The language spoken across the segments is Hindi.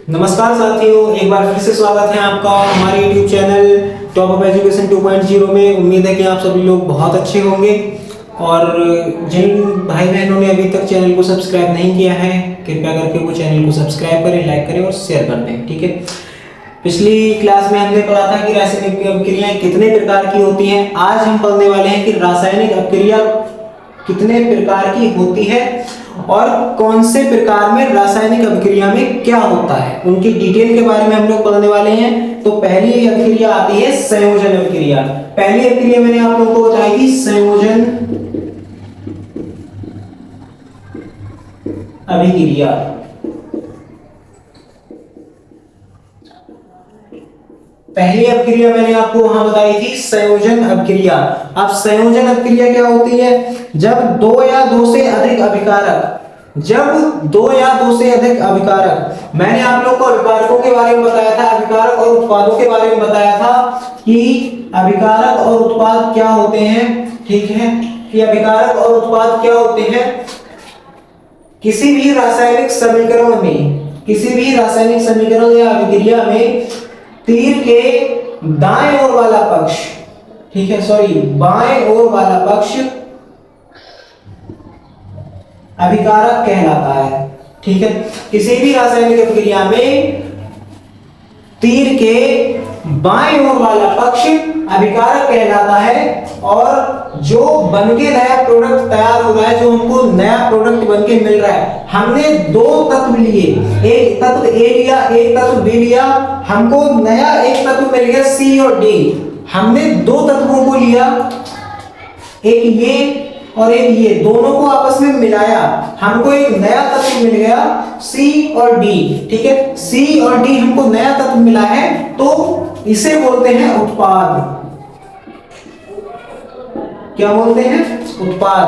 नमस्कार साथियों, एक बार फिर से स्वागत है आपका हमारे YouTube channel top up education 2.0 में। उम्मीद है कि आप सभी लोग बहुत अच्छे होंगे और जिन भाई बहनों ने अभी तक चैनल को सब्सक्राइब नहीं किया है, कृपया करके वो चैनल को सब्सक्राइब करें, लाइक करें और शेयर कर दें। ठीक है, पिछली क्लास में हमने पढ़ा था कि रासायनिक अभिक्रियाएं कितने प्रकार की होती हैं। आज हम पढ़ने वाले हैं कि रासायनिक अभिक्रिया कितने प्रकार की होती है और कौन से प्रकार में रासायनिक अभिक्रिया में क्या होता है, उनकी डिटेल के बारे में हम लोग पढ़ने वाले हैं। तो पहली अभिक्रिया आती है संयोजन अभिक्रिया। पहली अभिक्रिया मैंने आप लोगों को बताई थी संयोजन अभिक्रिया। पहली अभिक्रिया मैंने आपको वहां बताई थी संयोजन अभिक्रिया। अब संयोजन अभिक्रिया क्या होती है? जब दो या दो से अधिक अभिकारक मैंने आप लोग को अभिकारकों के बारे में बताया था, अभिकारक और उत्पादों के बारे में बताया था कि अभिकारक और उत्पाद क्या होते हैं। ठीक है, कि अभिकारक और उत्पाद क्या होते हैं। किसी भी रासायनिक समीकरण या अभिक्रिया में तीर के दाएं ओर वाला पक्ष, ठीक है, बाएं ओर वाला पक्ष अभिकारक कहलाता है। ठीक है, किसी भी रासायनिक अभिक्रिया में तीर के बाएं ओर वाला पक्ष अभिकारक कहलाता है और जो बनके नया प्रोडक्ट तैयार हो रहा है, जो हमको नया प्रोडक्ट बनके मिल रहा है, हमने दो तत्व लिए, एक तत्व ए लिया, एक तत्व बी लिया, हमको नया एक तत्व मिल गया सी और डी। हमने दो तत्वों को लिया, एक ये और एक ये, दोनों को आपस में मिलाया, हमको एक नया तत्व मिल गया सी और डी। ठीक है, सी और डी हमको नया तत्व मिला है, तो इसे बोलते हैं उत्पाद। क्या बोलते हैं? उत्पाद।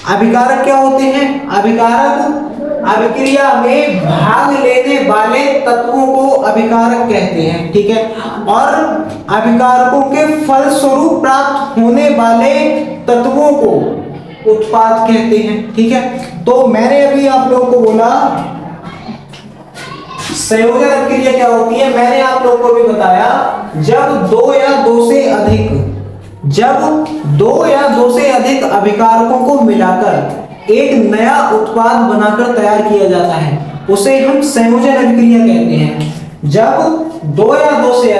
अभिकारक क्या होते हैं? अभिकारक अभिक्रिया में भाग लेने वाले तत्वों को अभिकारक कहते हैं। ठीक है, और अभिकारकों के फलस्वरूप प्राप्त होने वाले तत्वों को उत्पाद कहते हैं। ठीक है, तो मैंने अभी आप लोगों को बोला संयोजन अभिक्रिया क्या होती है। मैंने आप लोगों को भी बताया जब दो या दो से अधिक अभिकारकों को मिलाकर एक नया उत्पाद बनाकर तैयार किया जाता है, उसे हम संयोजन अभिक्रिया कहते हैं। जब दो या दो से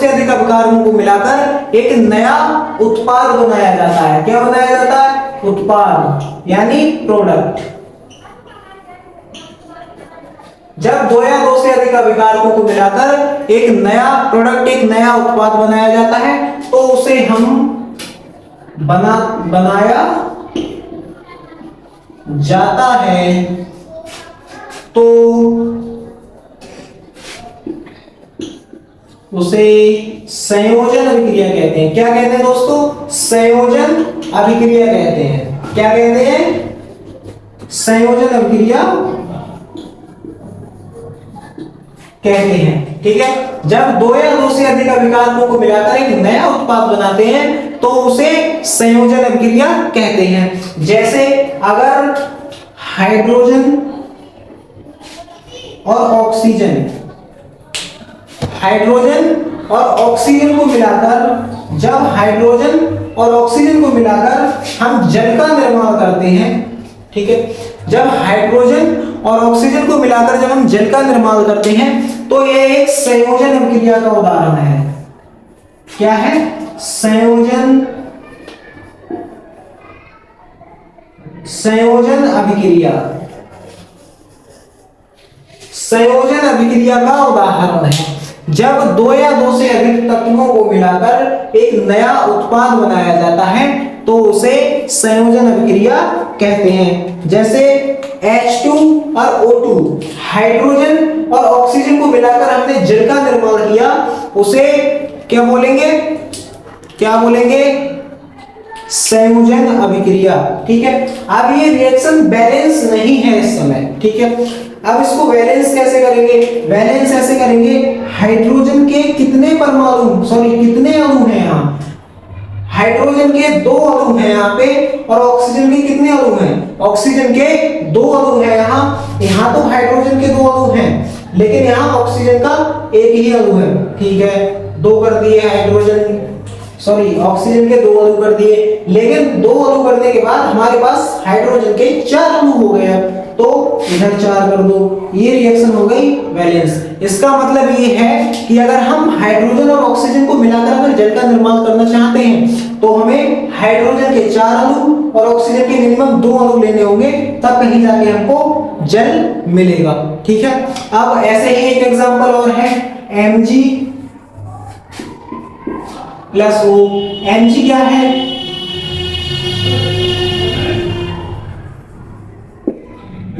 अधिक अभिकारकों को मिलाकर एक नया उत्पाद बनाया जाता है। क्या बनाया जाता है? उत्पाद, यानी प्रोडक्ट। जब दो या दो से अधिक अभिकारकों को मिलाकर एक नया प्रोडक्ट, एक नया उत्पाद बनाया जाता है, तो उसे हम बनाया जाता है, तो उसे संयोजन अभिक्रिया कहते हैं। क्या कहते हैं दोस्तों? संयोजन अभिक्रिया कहते हैं। क्या कहते हैं? संयोजन अभिक्रिया कहते हैं। ठीक है, जब दो या दो से अधिक अभिकारकों को मिलाकर एक नया उत्पाद बनाते हैं, तो उसे संयोजन अभिक्रिया कहते हैं। जैसे अगर हाइड्रोजन और ऑक्सीजन को मिलाकर, जब हाइड्रोजन और ऑक्सीजन को मिलाकर हम जल का निर्माण करते हैं। ठीक है, जब हाइड्रोजन और ऑक्सीजन को मिलाकर जब हम जल का निर्माण करते हैं, तो यह एक संयोजन अभिक्रिया का उदाहरण है। क्या है? संयोजन अभिक्रिया। संयोजन अभिक्रिया का उदाहरण है जब दो या दो से अधिक तत्वों को मिलाकर एक नया उत्पाद बनाया जाता है, तो उसे संयोजन अभिक्रिया कहते हैं। जैसे H2 और O2, हाइड्रोजन और ऑक्सीजन को मिलाकर हमने जल का निर्माण किया, उसे क्या बोलेंगे, क्या बोलेंगे, संयोजन अभिक्रिया। ठीक है, अब ये रिएक्शन बैलेंस नहीं है इस समय। ठीक है, अब इसको बैलेंस कैसे करेंगे, बैलेंस ऐसे करेंगे, हाइड्रोजन के कितने परमाणु, सॉरी कितने अणु हैं यहाँ, हाइड्रोजन के 2 अणु हैं यहाँ पे, और ऑक्सीजन के कितने अणु हैं, ऑक्सीजन के 2 अणु हैं यहाँ। यहाँ तो हाइड्रोजन के 2 अणु हैं, लेकिन यहाँ ऑक्सीजन का एक ही अणु है। ठीक है, 2 कर दिए हाइड्रोजन, सॉरी ऑक्सीजन के 2 अणु कर दिए, लेकिन 2 अणु करने के बाद हमारे पास हाइड्रोजन के 4 अणु हो गए, तो इधर 4 कर दो, ये रिएक्शन हो गई बैलेंस। इसका मतलब ये है कि अगर हम हाइड्रोजन और ऑक्सीजन को मिलाकर अगर जल का निर्माण करना चाहते हैं, तो हमें हाइड्रोजन के 4 अणु और ऑक्सीजन के मिनिमम 2 अणु लेने होंगे, तब कहीं जाके हमको जल मिलेगा। ठीक है, अब ऐसे ही एक एग्जांपल और है, Mg प्लस O। Mg क्या है,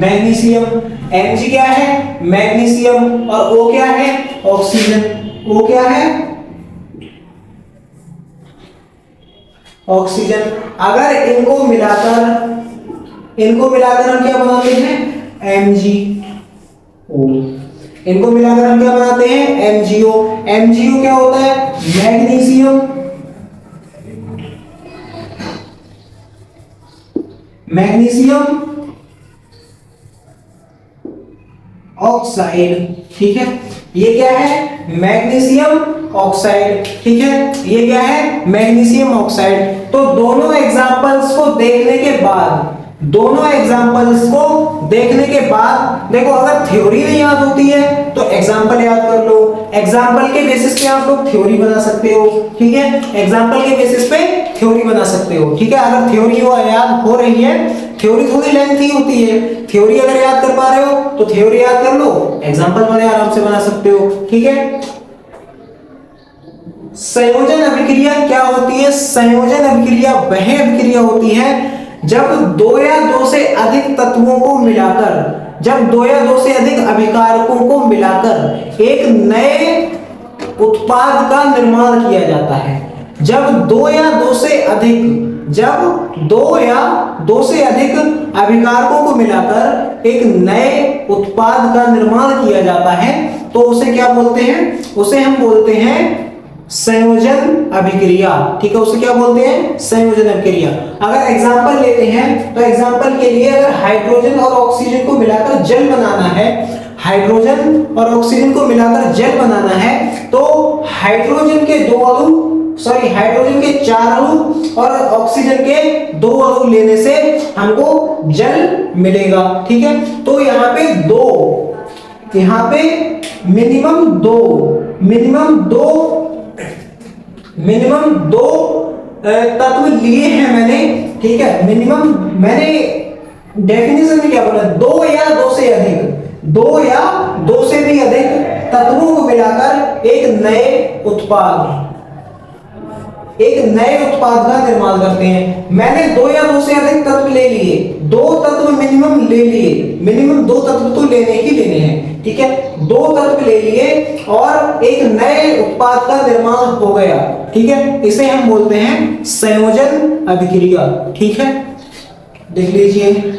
मैग्नीशियम। Mg क्या है, मैग्नीशियम, और O क्या है, ऑक्सीजन। O क्या है, ऑक्सीजन। अगर इनको मिलाकर हम क्या बनाते हैं, MgO। इनको मिलाकर हम क्या बनाते हैं, MgO। MgO क्या होता है, मैग्नीशियम, मैग्नीशियम ऑक्साइड। ठीक है, ये क्या है, मैग्नीशियम ऑक्साइड। ठीक है, ये क्या है, मैग्नीशियम ऑक्साइड। तो दोनों एग्जांपल्स को देखने के बाद, देखो अगर थ्योरी नहीं याद होती है तो एग्जांपल याद कर लो, एग्जांपल के बेसिस पे आप लोग थ्योरी बना सकते हो। ठीक है, एग्जांपल के बेसिस पे थ्योरी बना सकते हो। ठीक है, अगर थ्योरी याद हो रही है, थ्योरी थोड़ी लेंथी होती है, थ्योरी अगर याद कर पा रहे हो तो थ्योरी याद कर लो, एग्जांपल बने आराम से बना सकते हो। ठीक है, संयोजन अभिक्रिया क्या होती है, संयोजन अभिक्रिया वह अभिक्रिया होती है जब 2 या 2 से अधिक तत्वों को मिलाकर, जब 2 या 2 से अधिक अभिकारकों को मिलाकर एक नए उत्पाद का निर्माण किया जाता है। जब 2 या 2 से अधिक, जब 2 या 2 से अधिक अभिकारकों को मिलाकर एक नए उत्पाद का निर्माण किया जाता है, तो उसे क्या बोलते हैं, उसे हम बोलते हैं संयोजन अभिक्रिया। ठीक है, उसे क्या बोलते हैं, संयोजन अभिक्रिया। अगर एग्जांपल लेते हैं तो एग्जांपल के लिए अगर हाइड्रोजन और ऑक्सीजन को मिलाकर जल बनाना है, हाइड्रोजन और ऑक्सीजन को मिलाकर जल बनाना है, तो हाइड्रोजन के 2 अणु, सॉरी हाइड्रोजन के 4 अणु और ऑक्सीजन के 2 अणु लेने से हमको जल मिलेगा। ठीक है, तो यहाँ पे 2, यहाँ पे मिनिमम 2 तत्व लिए हैं मैंने। ठीक है, मिनिमम मैंने डेफिनेशन में क्या बोला, 2 या 2 से अधिक, 2 या 2 से भी अधिक तत्वों को मिलाकर एक नए उत्पाद का निर्माण करते हैं। मैंने 2 या 2 से अधिक तत्व ले लिए, 2 तत्व मिनिमम ले लिए, मिनिमम 2 तत्व तो लेने ही लेने हैं। ठीक है, 2 तत्व ले लिए और एक नए उत्पाद का निर्माण हो गया। ठीक है, इसे हम बोलते हैं संयोजन अभिक्रिया। ठीक है, देख लीजिए,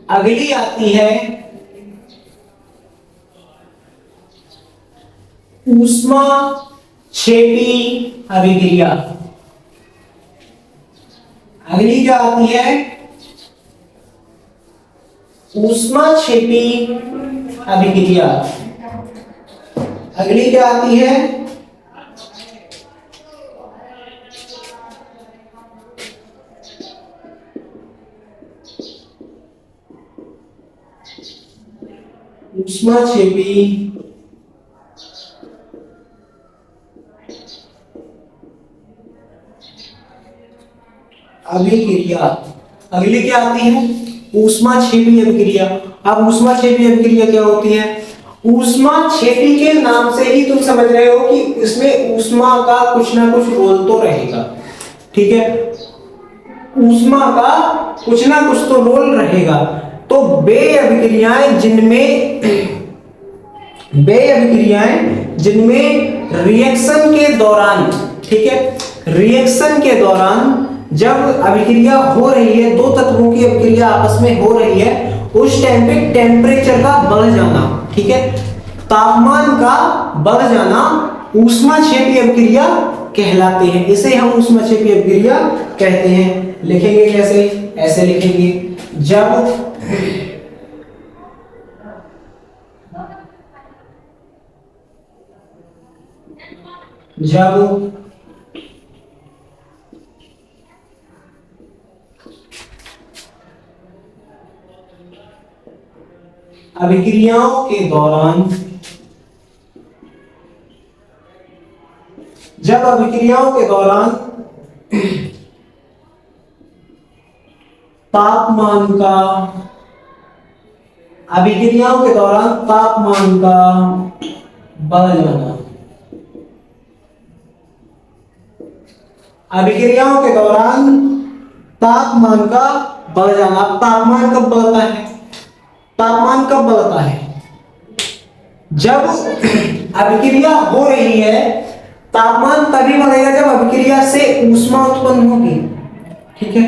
अगली आती है ऊष्मा क्षेपी अभिक्रिया। अगली क्या आती है, ऊष्मा क्षेपी अभिक्रिया। अगली क्या आती है, ऊष्माक्षेपी अभिक्रिया। अगली क्या आती है? ऊष्माक्षेपी अभिक्रिया। अब ऊष्माक्षेपी अभिक्रिया क्या होती है? ऊष्माक्षेपी के नाम से ही तुम समझ रहे हो कि इसमें ऊष्मा का कुछ ना कुछ रोल तो रहेगा, ठीक है, ऊष्मा का कुछ ना कुछ तो रोल रहेगा। तो वे अभिक्रियाएं जिनमें रिएक्शन के दौरान, ठीक है, रिएक्शन के दौरान जब अभिक्रिया हो रही है, दो तत्वों की अभिक्रिया आपस में हो रही है, उस टाइम पे टेम्परेचर का बढ़ जाना, ठीक है, तापमान का बढ़ जाना ऊष्माक्षेपी अभिक्रिया कहलाते हैं। इसे हम ऊष्माक्षेपी अभिक्रिया कहते हैं। लिखेंगे कैसे? ऐसे लिखेंगे, जब अभिक्रियाओं के दौरान तापमान का बढ़ जाना, अभिक्रियाओं के दौरान तापमान का बढ़ जाना। तापमान कब बढ़ता है? तापमान कब बढ़ता है? जब अभिक्रिया हो रही है, तापमान तभी बढ़ेगा जब अभिक्रिया से ऊष्मा उत्पन्न होगी, ठीक है।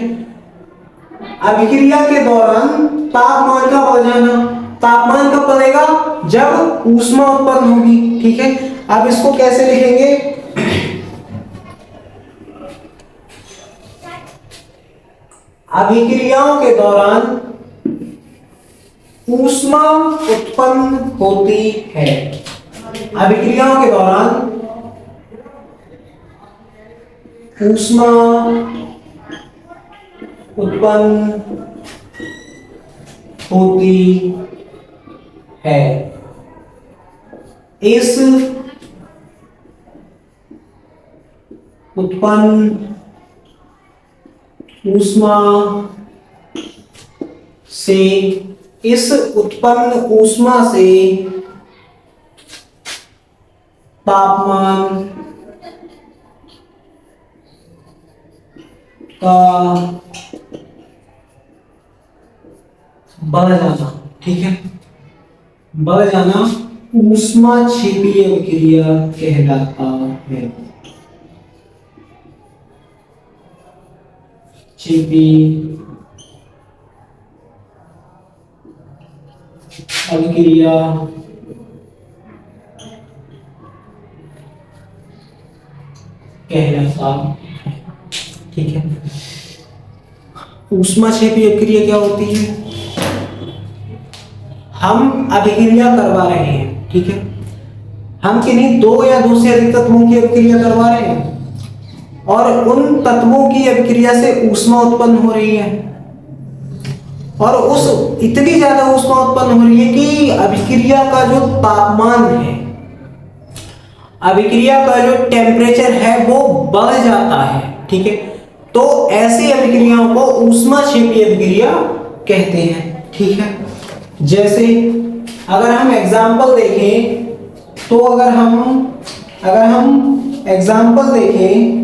अभिक्रिया के दौरान तापमान का बढ़ जाना, तापमान कब बढ़ेगा? जब ऊष्मा उत्पन्न होगी, ठीक है। अब इसको कैसे लिखेंगे? अभिक्रियाओं के दौरान ऊष्मा उत्पन्न होती है। अभिक्रियाओं के दौरान ऊष्मा उत्पन्न होती है। इस उत्पन्न ऊष्मा से तापमान का बढ़ जाना, ठीक है, बढ़ जाना ऊष्माक्षेपीय अभिक्रिया कहलाता है। अभिक्रिया कहलाता, ठीक है। ऊष्माक्षेपी अभिक्रिया क्या होती है? हम अभिक्रिया करवा रहे हैं, ठीक है, हम किन्हीं दो या दो से अधिक तत्वों की अभिक्रिया करवा रहे हैं और उन तत्वों की अभिक्रिया से ऊष्मा उत्पन्न हो रही है और उस इतनी ज्यादा ऊष्मा उत्पन्न हो रही है कि अभिक्रिया का जो तापमान है, अभिक्रिया का जो टेम्परेचर है वो बढ़ जाता है, ठीक है। तो ऐसी अभिक्रियाओं को ऊष्माक्षेपी अभिक्रिया कहते हैं, ठीक है। जैसे अगर हम एग्जांपल देखें तो अगर हम एग्जांपल देखें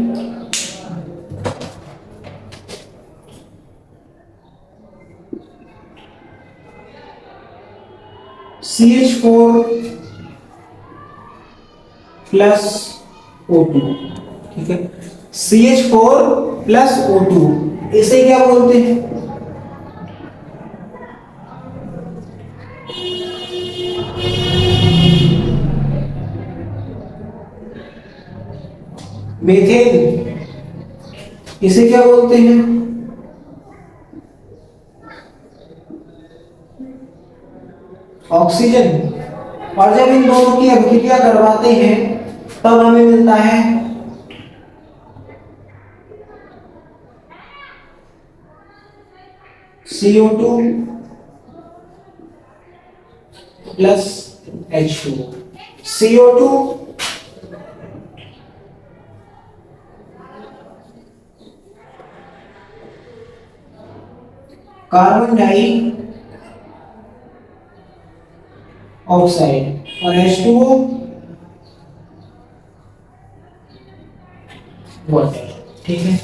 CH4 प्लस O2, ठीक है, CH4 प्लस O2, इसे क्या बोलते हैं? मीथेन। इसे क्या बोलते हैं? ऑक्सीजन। और जब इन दोनों की अभिक्रिया करवाते हैं तब हमें मिलता है CO2 plus H2O। CO2 carbon die oxide और H2O वाटर। ठीक है,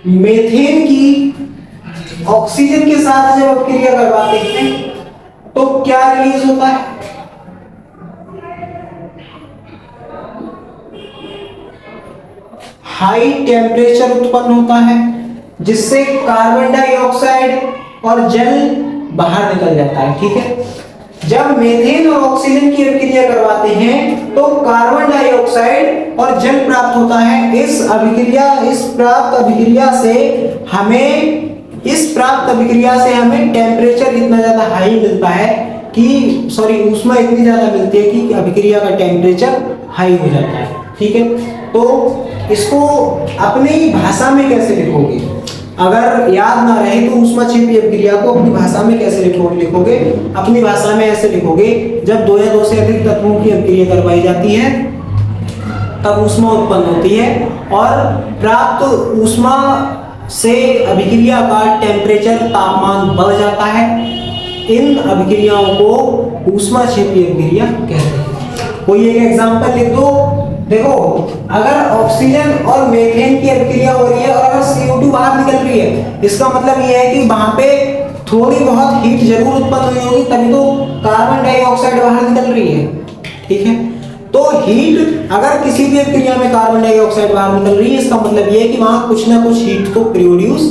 मीथेन की ऑक्सीजन के साथ जब अपक्रिया करवाते हैं तो क्या रिलीज होता है? हाई टेम्परेचर उत्पन्न होता है, जिससे कार्बन डाइऑक्साइड और जल बाहर निकल जाता है। ठीक है, जब मीथेन और ऑक्सीजन की अभिक्रिया करवाते हैं तो कार्बन डाइऑक्साइड और जल प्राप्त होता है। इस प्राप्त अभिक्रिया से हमें टेम्परेचर इतना ज्यादा हाई मिलता है कि ऊष्मा इतनी ज्यादा मिलती है कि अभिक्रिया का टेम्परेचर हाई हो जाता है। ठीक है, तो इसको अपनी भाषा में कैसे लिखोगे? अगर याद ना रहे तो ऊष्माक्षेपी अभिक्रिया को अपनी भाषा में कैसे लिखोगे? अपनी भाषा में ऐसे लिखोगे, जब दो या दो से अधिक तत्वों की अभिक्रिया करवाई जाती है तब ऊष्मा उत्पन्न होती है और प्राप्त ऊष्मा से अभिक्रिया का टेम्परेचर तापमान बढ़ जाता है। इन अभिक्रियाओं को ऊष्माक्षेपी अभिक्रिया कहते हैं। कोई एक एग्जांपल लिख दो। देखो, अगर ऑक्सीजन और मीथेन की अभिक्रिया हो रही है और अगर CO2 बाहर निकल रही है, इसका मतलब यह है कि वहां पे थोड़ी बहुत हीट जरूर उत्पन्न हुई होगी, तभी तो कार्बन डाइऑक्साइड बाहर निकल रही है। ठीक है, तो हीट, अगर किसी भी अभिक्रिया में कार्बन डाइऑक्साइड बाहर निकल रही है, इसका मतलब यह है कि वहां कुछ ना कुछ हीट तो प्रोड्यूस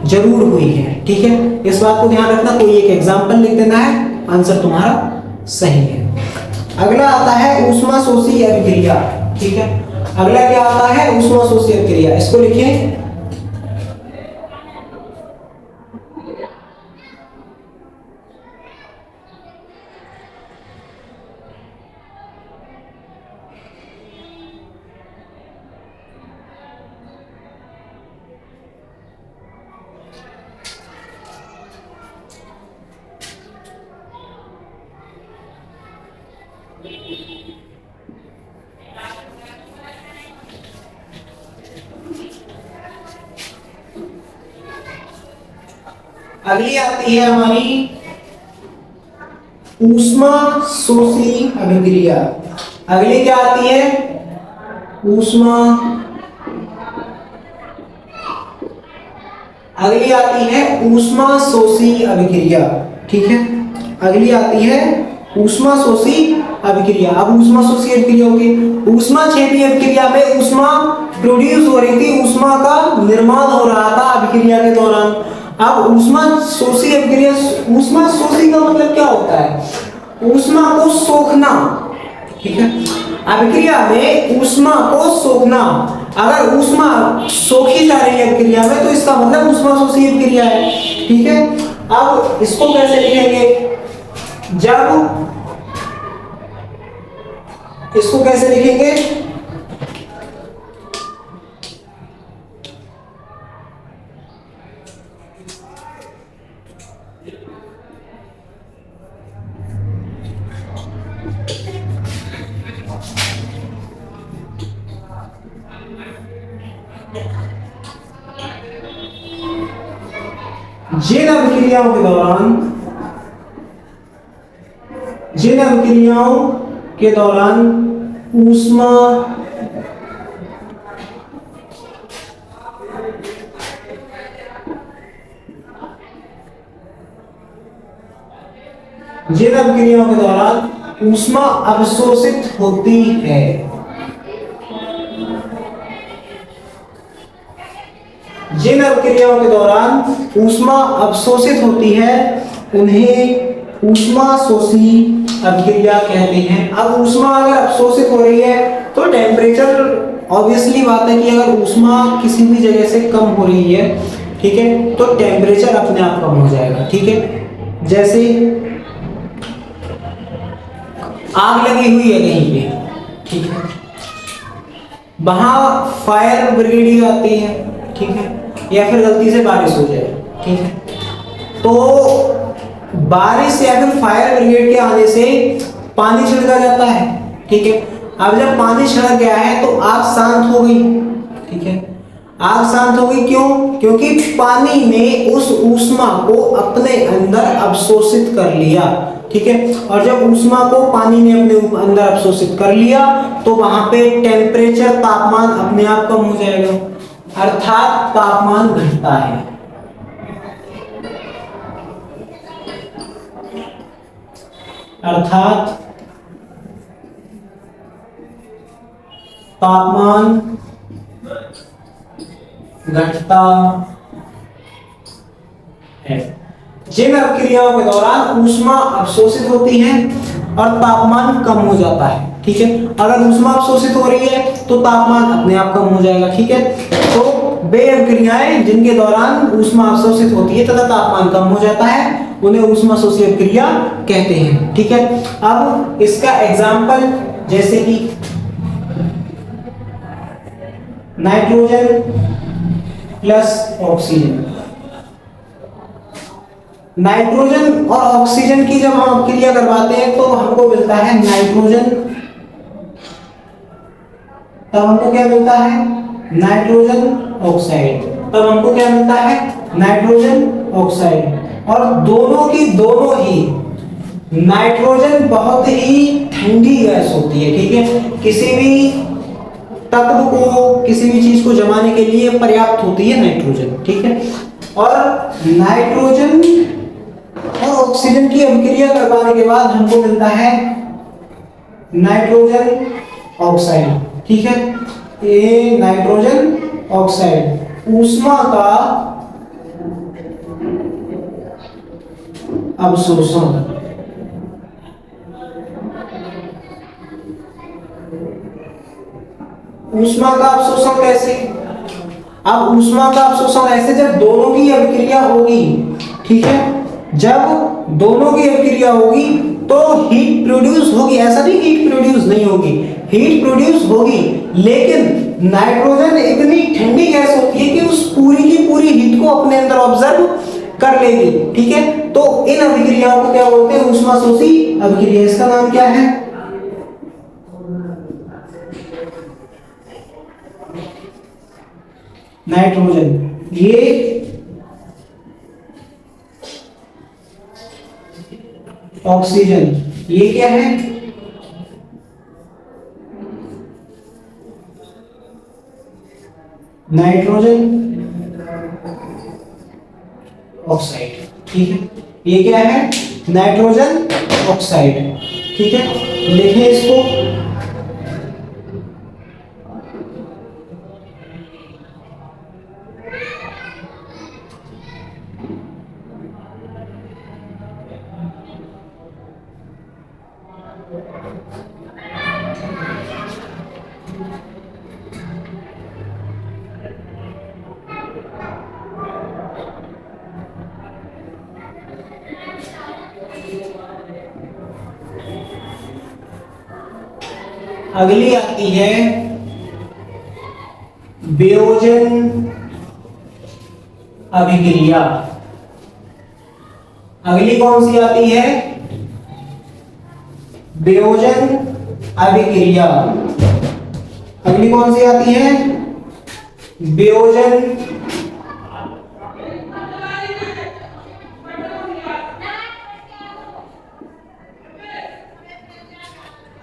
जरूर हुई है। ठीक है, इस बात को ध्यान रखना। कोई एक एग्जांपल लिख देना है, आंसर तुम्हारा सही है। अगला आता है ऊष्मा शोषी अभिक्रिया। ठीक है, अगला क्या आता है? ऊष्मा शोषी अभिक्रिया। इसको लिखें, अगली आती है हमारी ऊष्मा शोषी अभिक्रिया। अगली क्या आती है? अगली आती है ऊष्मा शोषी अभिक्रिया। ठीक है, अगली आती है ऊष्मा शोषी अभिक्रिया। अब ऊष्मा शोषी अभिक्रिया होगी, ऊष्माक्षेपी अभिक्रिया में ऊष्मा प्रोड्यूस हो रही थी, ऊष्मा का निर्माण हो रहा था अभिक्रिया के दौरान। अब ऊष्मा शोषी अभिक्रिया, ऊष्मा शोषी का मतलब क्या होता है? ऊष्मा को सोखना। ठीक है, अभिक्रिया में ऊष्मा को सोखना। अगर ऊष्मा सोखी जा रही है अभिक्रिया में तो इसका मतलब ऊष्मा शोषी अभिक्रिया है। ठीक है, अब इसको कैसे लिखेंगे? जब इसको कैसे लिखेंगे? जिन अभिक्रियाओं के दौरान ऊष्मा अवशोषित होती है, जिन अभिक्रियाओं के दौरान ऊष्मा अवशोषित होती है उन्हें ऊष्मा शोषी अभिक्रिया कहते हैं। अब ऊष्मा अगर अवशोषित हो रही है तो टेम्परेचर, ऑब्वियसली बात है कि अगर ऊष्मा किसी भी जगह से कम हो रही है, ठीक है, तो टेम्परेचर अपने आप कम हो जाएगा। ठीक है, जैसे आग लगी हुई है कहीं पे, ठीक है, वहां फायर ब्रिगेड आती है, ठीक है, या फिर गलती से बारिश हो जाए, ठीक है, तो बारिश या फिर फायर ब्रिगेड के आने से पानी छिड़का जाता है। ठीक है, अब जब पानी छिड़क गया है तो आग शांत हो गई। ठीक है, आग शांत होगी क्यों? क्योंकि पानी ने उस ऊष्मा को अपने अंदर अवशोषित कर लिया, ठीक है। और जब ऊष्मा को पानी ने अपने अंदर अवशोषित कर लिया तो वहां पे टेम्परेचर, तापमान अपने आप कम हो जाएगा, अर्थात तापमान घटता है। अर्थात तापमान घटता है। जिन अभिक्रियाओं के दौरान ऊष्मा अवशोषित होती है और तापमान कम हो जाता है, ठीक है। अगर ऊष्मा अवशोषित हो रही है तो तापमान अपने आप कम हो जाएगा, ठीक है। तो वे अभिक्रियाएं जिनके दौरान ऊष्मा अवशोषित होती है तथा तापमान कम हो जाता है उन्हें ऊष्मा शोषी अभिक्रिया कहते हैं, ठीक है। अब इसका एग्जाम्पल जैसे कि नाइट्रोजन प्लस ऑक्सीजन। नाइट्रोजन और ऑक्सीजन की जब हम अभिक्रिया करवाते हैं तो हमको मिलता है नाइट्रोजन, तब हमको क्या मिलता है? Nitrogen oxide. तब हमको क्या मिलता है? Nitrogen oxide. और दोनों की दोनों ही, नाइट्रोजन बहुत ही ठंडी गैस होती है, ठीक है। किसी भी तत्व को, किसी भी चीज को जमाने के लिए पर्याप्त होती है नाइट्रोजन, ठीक है। और नाइट्रोजन और ऑक्सीजन की अभिक्रिया करवाने के बाद हमको मिलता है नाइट्रोजन ऑक्साइड, ठीक है। ये नाइट्रोजन ऑक्साइड ऊष्मा का अवशोषण। ऊष्मा का अवशोषण कैसे? अब ऊष्मा का अवशोषण ऐसे जब दोनों की अभिक्रिया होगी, ठीक है। जब दोनों की अभिक्रिया होगी तो हीट प्रोड्यूस होगी, ऐसा नहीं हीट प्रोड्यूस नहीं होगी, हीट प्रोड्यूस होगी, लेकिन नाइट्रोजन इतनी ठंडी गैस होती है कि उस पूरी की पूरी हीट को अपने अंदर ऑब्जर्व कर लेगी, ठीक है। तो इन अभिक्रियाओं को क्या बोलते हैं? ऊष्मा शोषी अभिक्रिया। इसका नाम क्या है? नाइट्रोजन। ये ऑक्सीजन, ये क्या है? नाइट्रोजन ऑक्साइड, ठीक है। ये क्या है? नाइट्रोजन ऑक्साइड, ठीक है। लिखें इसको। अगली आती है वियोजन अभिक्रिया। अगली कौन सी आती है? वियोजन अभिक्रिया। अगली कौन सी आती है? वियोजन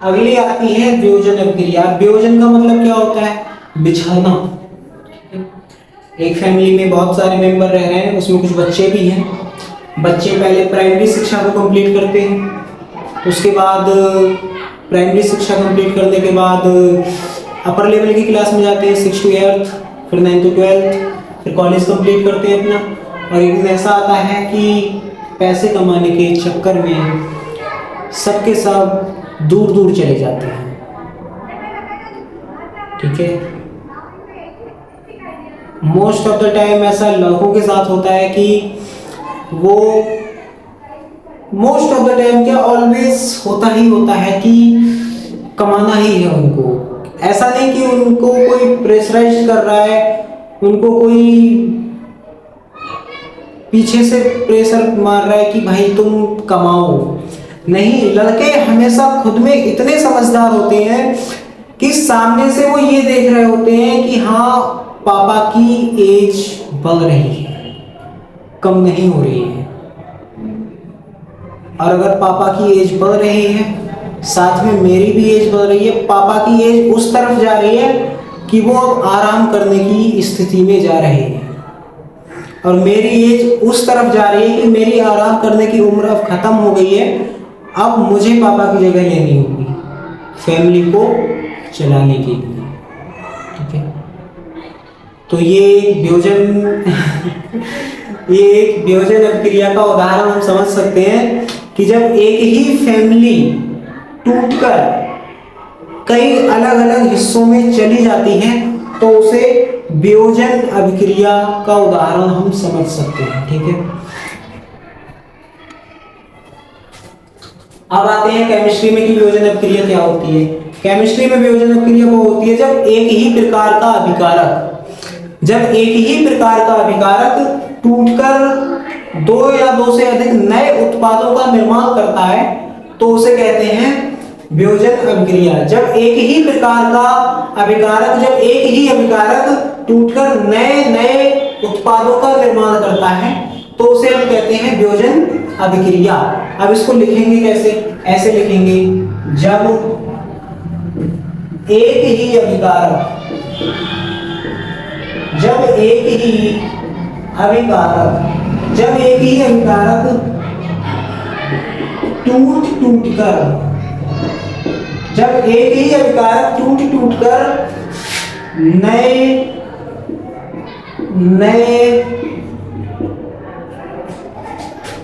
अगली आती है वियोजन अभिक्रिया। वियोजन का मतलब क्या होता है? बिछड़ना। एक फैमिली में बहुत सारे मेंबर रह रहे हैं, उसमें कुछ बच्चे भी हैं। बच्चे पहले प्राइमरी शिक्षा को कंप्लीट करते हैं, उसके बाद प्राइमरी शिक्षा कंप्लीट करने के बाद अपर लेवल की क्लास में जाते हैं, 6 to 8, फिर 9 to 12, फिर कॉलेज कंप्लीट करते हैं अपना। और एक दिन ऐसा आता है कि पैसे कमाने के चक्कर में सबके सब दूर दूर चले जाते हैं, ठीक है। मोस्ट ऑफ द टाइम ऐसा लड़कों के साथ होता है कि वो मोस्ट ऑफ द टाइम क्या ऑलवेज होता ही होता है कि कमाना ही है उनको। ऐसा नहीं कि उनको कोई प्रेशराइज कर रहा है, उनको कोई पीछे से प्रेशर मार रहा है कि भाई तुम कमाओ। नहीं, लड़के हमेशा खुद में इतने समझदार होते हैं कि सामने से वो ये देख रहे होते हैं कि हाँ पापा की एज बढ़ रही है, कम नहीं हो रही है। और अगर पापा की एज बढ़ रही है, साथ में मेरी भी एज बढ़ रही है, पापा की एज उस तरफ जा रही है कि वो अब आराम करने की स्थिति में जा रहे हैं, और मेरी एज उस तरफ जा रही है कि मेरी आराम करने की उम्र अब खत्म हो गई है, अब मुझे पापा की जगह लेनी होगी फैमिली को चलाने के लिए। ठीक है, तो ये वियोजन ये एक वियोजन अभिक्रिया का उदाहरण हम समझ सकते हैं कि जब एक ही फैमिली टूटकर कई अलग अलग हिस्सों में चली जाती है तो उसे वियोजन अभिक्रिया का उदाहरण हम समझ सकते हैं। ठीक है, अब आते हैं केमिस्ट्री में कि वियोजन अभिक्रिया क्या होती है। केमिस्ट्री में वियोजन अभिक्रिया वो होती है जब एक ही प्रकार का अभिकारक टूटकर दो या दो से अधिक नए उत्पादों का निर्माण करता है तो उसे कहते हैं वियोजन अभिक्रिया। जब एक ही अभिकारक टूटकर नए उत्पादों का निर्माण करता है तो उसे हम कहते हैं वियोजन अभिक्रिया। अब इसको लिखेंगे कैसे? ऐसे लिखेंगे, जब एक ही अभिकारक टूट कर नए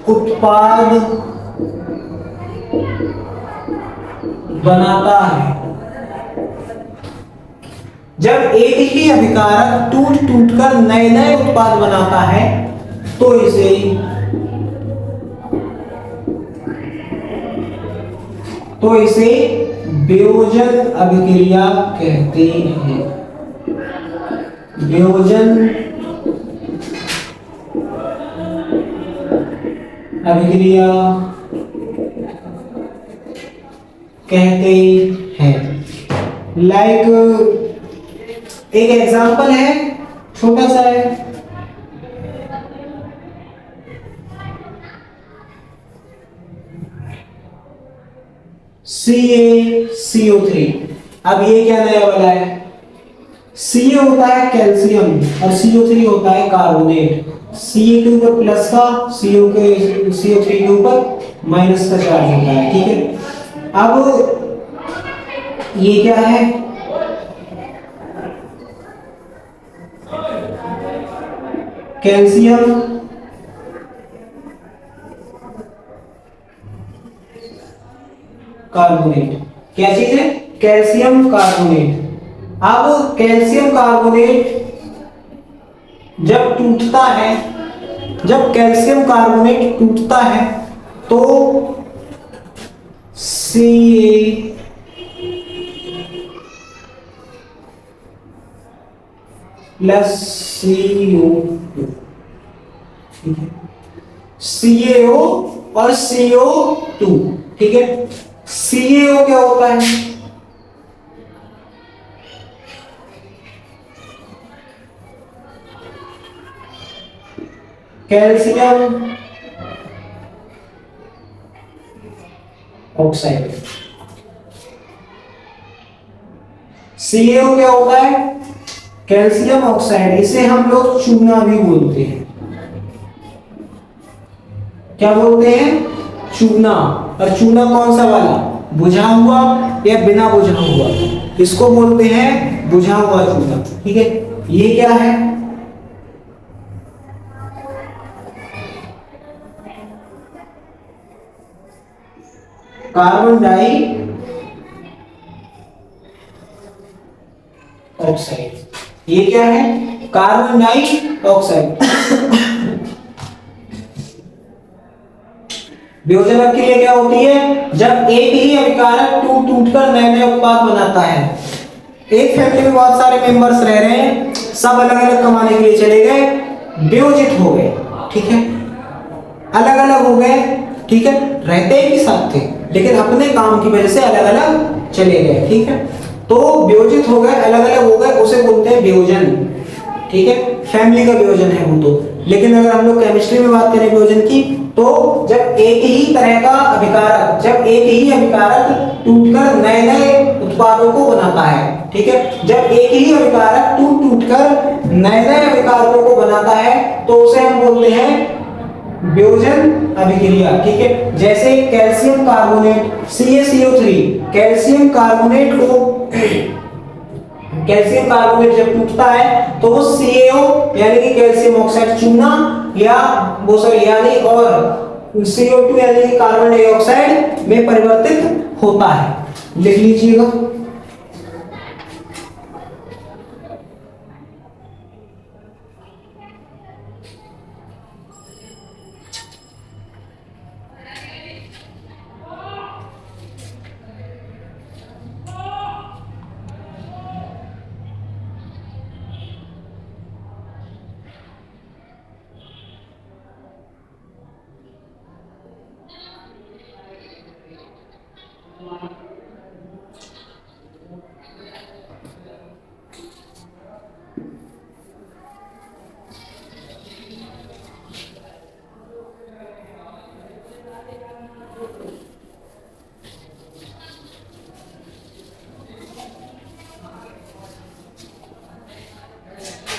उत्पाद बनाता है। जब एक ही अभिकारक टूट कर नए उत्पाद बनाता है तो इसे वियोजन अभिक्रिया कहते हैं। वियोजन अभिक्रिया कहते हैं। एक एग्जांपल है, छोटा सा है, CaCO3। अब ये क्या नया वाला है? Ca होता है कैल्शियम और CO3 होता है कार्बोनेट। Ca के ऊपर प्लस का, CO3 के ऊपर माइनस का चार्ज होता है। ठीक है, अब ये क्या है? Calcium carbonate. क्या चीज है? Calcium carbonate. अब कैल्शियम कार्बोनेट जब कैल्शियम कार्बोनेट टूटता है तो Ca प्लस CO2। ठीक है, CaO और CO2। ठीक है, CaO क्या होता है? Calcium oxide. CaO क्या होता है? Calcium oxide. इसे हम लोग चूना भी बोलते हैं। क्या बोलते हैं? चूना। और चूना कौन सा वाला? बुझा हुआ या बिना बुझा हुआ, इसको बोलते हैं बुझा हुआ चूना। ठीक है, ये क्या है? Carbon dioxide. ये क्या है? Carbon die oxide. वियोजन अभिक्रिया क्या होती है? जब एक ही अभिकारक टूट कर नए उत्पाद बनाता है। एक फैमिली में बहुत सारे मेंबर्स रह रहे हैं, सब अलग अलग कमाने के लिए चले गए, वियोजित हो गए। ठीक है, अलग अलग हो गए। ठीक है, रहते एक ही साथ थे लेकिन अपने काम की वजह से अलग अलग चले गए। ठीक है, तो वियोजित हो गए, अलग अलग हो गए, उसे बोलते हैं वियोजन। ठीक है, फैमिली का वियोजन है वो तो। लेकिन अगर हम लोग केमिस्ट्री में बात करें वियोजन की, तो जब एक ही तरह का अभिकारक, जब एक ही अभिकारक टूटकर नए नए उत्पादों को बनाता है, ठीक है, जब एक ही अभिकारक टूटकर नए नए अभिकारकों को बनाता है तो उसे हम बोलते हैं वियोजन अभिक्रिया, ठीक है। जैसे calcium carbonate CaCO3, calcium carbonate को, कैल्शियम कार्बोनेट जब टूटता है तो वो CaO यानी कि कैल्शियम ऑक्साइड चूना या वो सॉरी यानी और CO2 यानी कि कार्बन डाइऑक्साइड में परिवर्तित होता है। लिख लीजिएगा।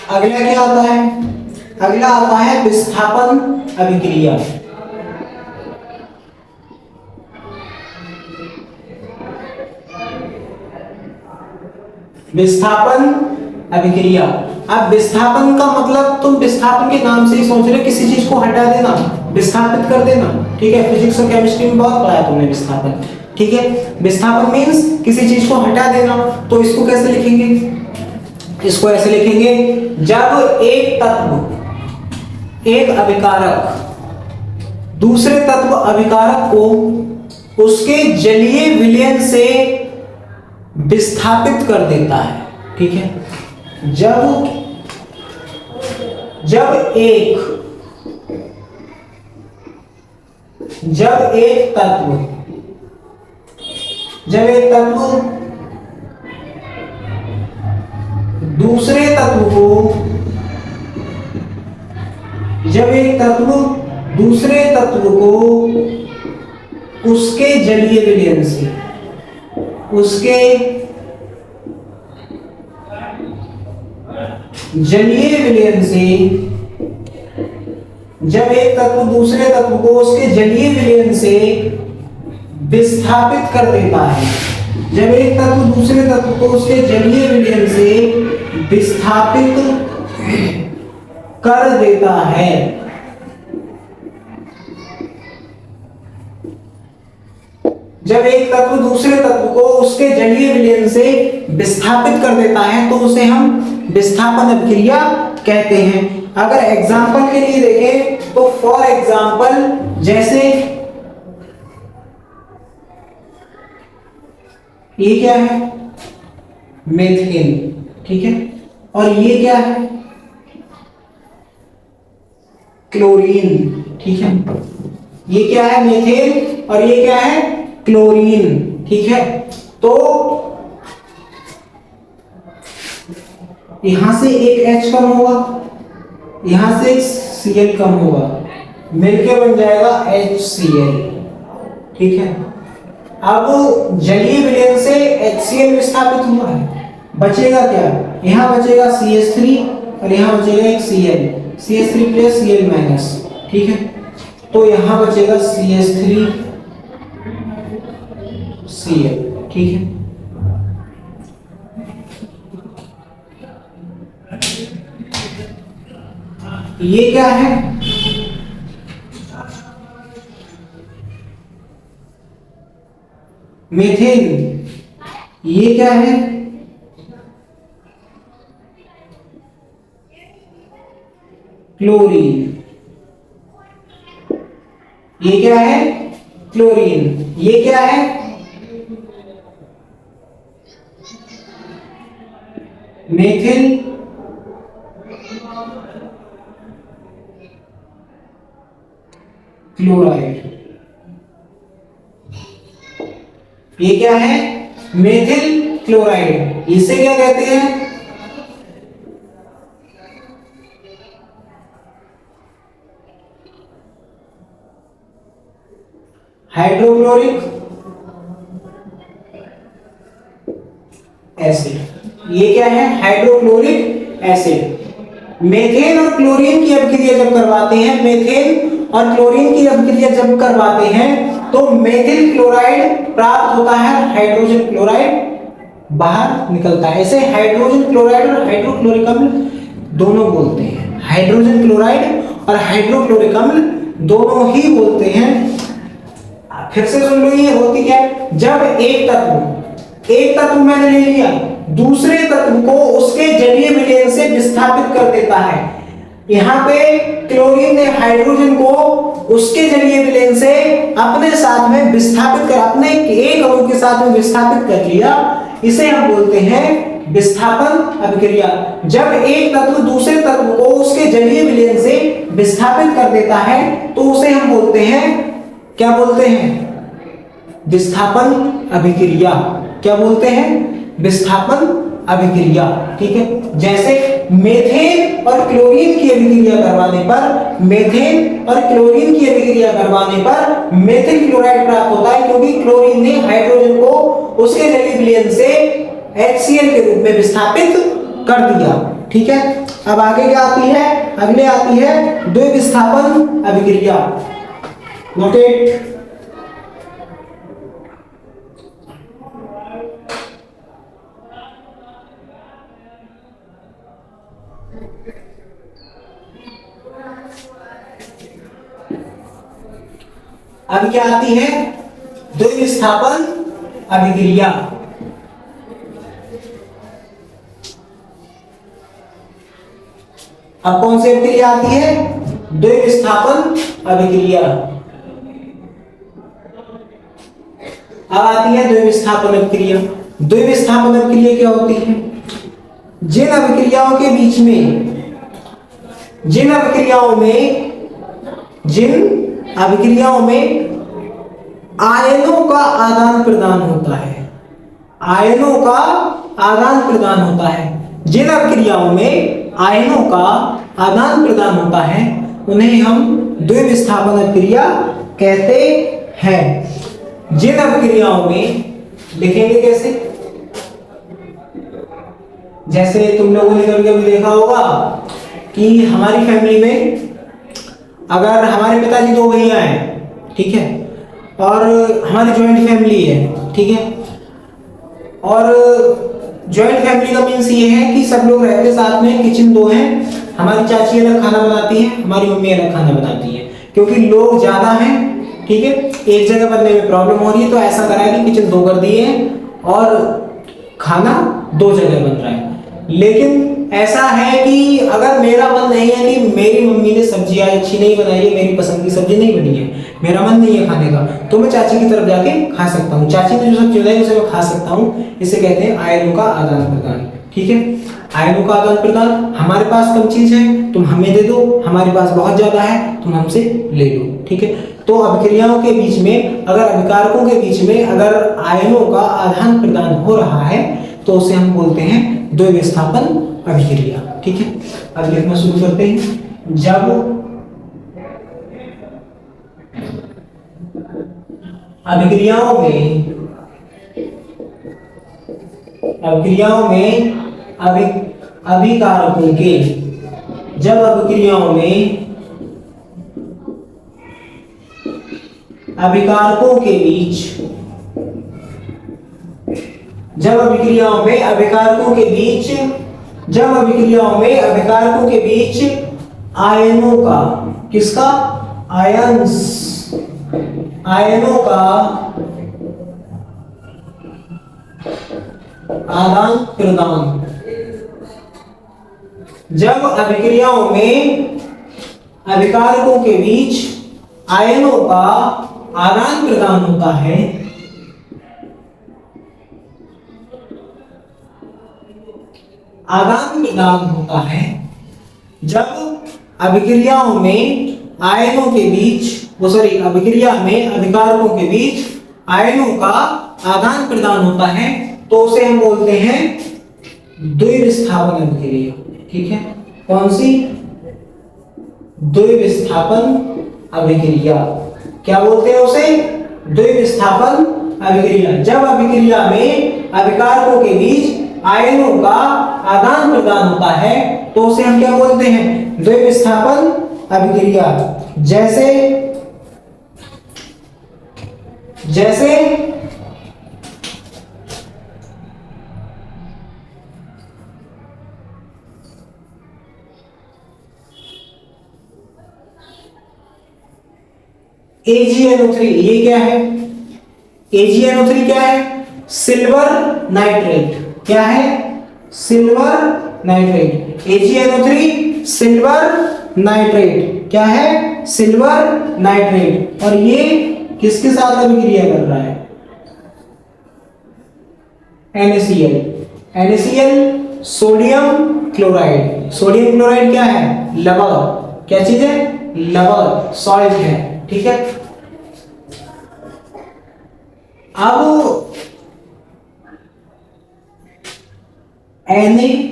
अगला क्या आता है? अगला आता है विस्थापन अभिक्रिया। विस्थापन अभिक्रिया। अब विस्थापन का मतलब तुम विस्थापन के नाम से ही सोच रहे, किसी चीज को हटा देना, विस्थापित कर देना, ठीक है। फिजिक्स और केमिस्ट्री में बहुत पढ़ा है तुमने विस्थापन, ठीक है। विस्थापन मींस किसी चीज को हटा देना। तो इसको कैसे लिखेंगे? इसको ऐसे लिखेंगे, जब एक तत्व, एक अभिकारक दूसरे तत्व अभिकारक को उसके जलीय विलयन से विस्थापित कर देता है, ठीक है। जब एक तत्व दूसरे तत्व को, जब एक तत्व दूसरे तत्व को उसके जलीय विलयन से, उसके जलीय विलयन से, जब एक तत्व दूसरे तत्व को उसके जलीय विलयन से विस्थापित कर देता है, जब एक तत्व दूसरे तत्व को उसके जलीय विलयन से विस्थापित कर देता है, जब एक तत्व दूसरे तत्व को उसके जलीय विलयन से विस्थापित कर देता है तो उसे हम विस्थापन अभिक्रिया कहते हैं। अगर एग्जाम्पल के लिए देखें तो फॉर एग्जाम्पल जैसे ये क्या है? मेथेन, ठीक है। और ये क्या है? क्लोरीन, ठीक है। ये क्या है? मेथेन। और ये क्या है? क्लोरीन, ठीक है। तो यहां से एक H कम होगा, यहां से Cl कम होगा, मिलके बन जाएगा HCl, ठीक है। अब जलीय विलयन से HCl विस्थापित हुआ है, बचेगा क्या? यहां बचेगा CH3 और यहां बचेगा एक Cl, CH3 plus Cl minus, ठीक है। तो यहां बचेगा CH3 Cl, ठीक है। ये क्या है? मीथेन। ये क्या है? क्लोरीन। ये क्या है? क्लोरीन। ये क्या है? Methyl chloride. ये क्या है? Methyl chloride. इसे क्या कहते हैं? Hydrochloric acid. ये क्या है? Hydrochloric acid. मेथेन और क्लोरीन की अभिक्रिया जब करवाते हैं, मेथेन और क्लोरीन की अभिक्रिया जब करवाते हैं तो मेथिल क्लोराइड प्राप्त होता है, हाइड्रोजन क्लोराइड बाहर निकलता है। ऐसे हाइड्रोजन क्लोराइड और हाइड्रोक्लोरिक अम्ल दोनों बोलते हैं, हाइड्रोजन क्लोराइड और हाइड्रोक्लोरिक अम्ल दोनों ही बोलते हैं। फिर से सुन लो, ये होती क्या है? जब एक तत्व मैंने ले लिया, दूसरे तत्व को उसके जलीय विलयन से विस्थापित कर देता है। यहाँ पे क्लोरीन ने हाइड्रोजन को उसके जलीय विलयन से अपने साथ में विस्थापित कर, अपने एक अणु के साथ में विस्थापित कर लिया। इसे हम बोलते हैं विस्थापन अभिक्रिया। जब एक तत्व दूसरे तत्व को उसके जलीय विलयन से विस्थापित कर देता है तो उसे हम बोलते हैं, क्या बोलते हैं? विस्थापन अभिक्रिया। क्या बोलते हैं? विस्थापन अभिक्रिया। ठीक है, जैसे मेथेन और क्लोरीन की अभिक्रिया करवाने पर, मेथेन और क्लोरीन की अभिक्रिया करवाने पर मेथिल क्लोराइड प्राप्त होता है, क्योंकि क्लोरीन ने हाइड्रोजन को उसके जलीय विलयन से HCl के रूप में विस्थापित कर दिया। ठीक है, अब आगे क्या आती है? अगले आती है द्विविस्थापन अभिक्रिया। नोटेट। अब क्या आती है? द्विविस्थापन अभिक्रिया। अब कौन सी अभिक्रिया आती है? द्विविस्थापन अभिक्रिया। अब आती है द्विविस्थापन अभिक्रिया। द्विविस्थापन अभिक्रिया क्या होती है? जिन अभिक्रियाओं के बीच में, जिन अभिक्रियाओं में आयनों का आदान प्रदान होता है, आयनों का आदान प्रदान होता है, जिन अभिक्रियाओं में आयनों का आदान प्रदान होता है उन्हें हम द्विविस्थापन अभिक्रिया कहते हैं। जिन अभिक्रियाओं में, लिखेंगे कैसे? जैसे तुम लोगों ने कभी कभी देखा होगा कि हमारी फैमिली में अगर हमारे पिताजी दो भैया हैं, ठीक है, और हमारी ज्वाइंट फैमिली है, ठीक है, और ज्वाइंट फैमिली का मीन्स ये है कि सब लोग रहते साथ में, किचन दो हैं, हमारी चाची अलग खाना बनाती है, हमारी मम्मी अलग खाना बनाती है, क्योंकि लोग ज्यादा हैं, ठीक है, एक जगह बनने में प्रॉब्लम हो रही है, तो ऐसा करा है कि किचन दो कर दिए हैं और खाना दो जगह बन रहा है। लेकिन ऐसा है कि अगर मेरा मन नहीं है कि मेरी मम्मी ने सब्जी आज अच्छी नहीं बनाई है, मेरी पसंद की सब्जी नहीं बनी है, मेरा मन नहीं है खाने का, तो मैं चाची की तरफ जाके खा सकता हूँ। चाची ने जो सब्जी बनाई उसे मैं खा सकता हूँ। इसे कहते हैं आयनों का आदान प्रदान। ठीक है, आयनों का आदान प्रदान। हमारे पास कम चीज है, तुम हमें दे दो, हमारे पास बहुत ज्यादा है, तुम हमसे ले लो। ठीक है, तो अभिक्रियाओं के बीच में, अगर अभिकारकों के बीच में अगर आयनों का आदान प्रदान हो रहा है तो उसे हम बोलते हैं द्विविस्थापन अभिक्रिया। ठीक है, अब लिखना शुरू करते हैं। जब अभिक्रियाओं में अभिकारकों के, जब अभिक्रियाओं में अभिकारकों के बीच, जब अभिक्रियाओं में अभिकारकों के बीच, जब अभिक्रियाओं में अभिकारकों के बीच आयनों का, किसका? आयंस, आयनों का आदान प्रदान, जब अभिक्रियाओं में अभिकारकों के बीच आयनों का आदान प्रदान होता है, आदान प्रदान होता है, जब अभिक्रियाओं में आयनों के बीच, अभिक्रिया में अभिकारकों के बीच आयनों का आदान प्रदान होता है तो उसे हम बोलते हैं द्विविस्थापन अभिक्रिया। ठीक है, कौन सी? द्विविस्थापन अभिक्रिया। क्या बोलते हैं उसे? द्विविस्थापन अभिक्रिया। जब अभिक्रिया में अभिकारकों के बीच आयनों का आदान प्रदान होता है तो उसे हम क्या बोलते हैं? द्विविस्थापन अभिक्रिया। जैसे जैसे AgNO3, ये क्या है? AgNO3 क्या है? Silver nitrate. क्या है? Silver nitrate. AgNO3 silver nitrate. क्या है? Silver nitrate. और ये किसके साथ अभिक्रिया कर रहा है? NaCl। NaCl sodium chloride. Sodium chloride क्या है? लवण। क्या चीज है? लवण, सॉल्ट है। ठीक है। अब NaNO3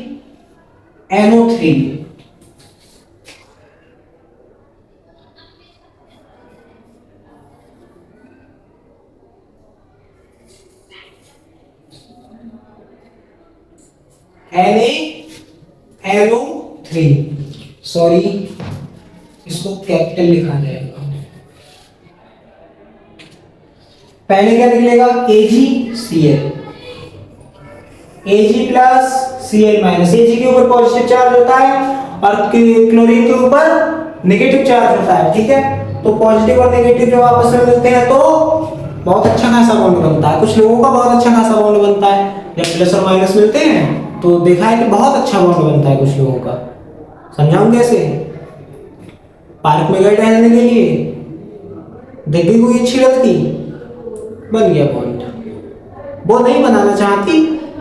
NaNO3, सॉरी इसको कैपिटल लिखा जाएगा। पहले क्या निकलेगा? AgCl, Ag plus Cl minus. Ag के ऊपर पॉजिटिव चार्ज होता है और क्लोरीन के ऊपर नेगेटिव चार्ज होता है। ठीक है। तो पॉजिटिव और नेगेटिव जब आपस में मिलते हैं तो बहुत अच्छा खासा बॉन्ड बनता है। कुछ लोगों का बहुत अच्छा खासा बॉन्ड बनता है। जब प्लस और माइनस मिलते हैं तो देखा है कि बहुत अच्छा बॉन्ड बनता है कुछ लोगों का। समझाऊं कैसे? पार्क में गए टहलने के लिए, देख गई कोई अच्छी लड़की, बन गया बॉन्ड। वो नहीं बनाना चाहती